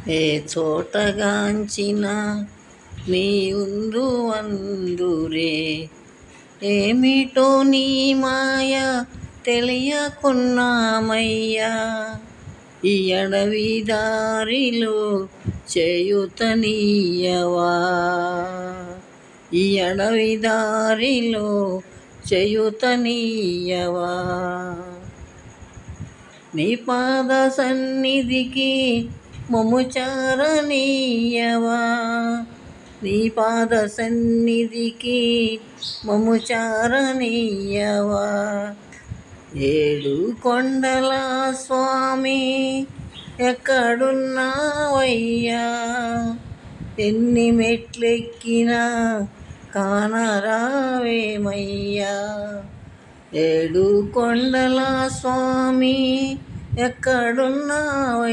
ఏ చోటగాంచిన నీవుందు అందురే. ఏమిటో నీ మాయ తెలియకున్నామయ్యా. ఈ అడవి దారిలో చేయుతనీయవా. ఈ అడవి దారిలో చేయుతనీయవా. నీ పాద సన్నిధికి మమ్ము చారనీయవా. నీ పాద సన్నిధికి మమ్ము చారనీయవా. ఏడు కొండల స్వామి ఎక్కడున్నావయ్యా. ఎన్ని మెట్లెక్కినా కానరావేమయ్యా. ఏడు కొండల స్వామి ఎక్కడున్నావయ్యా.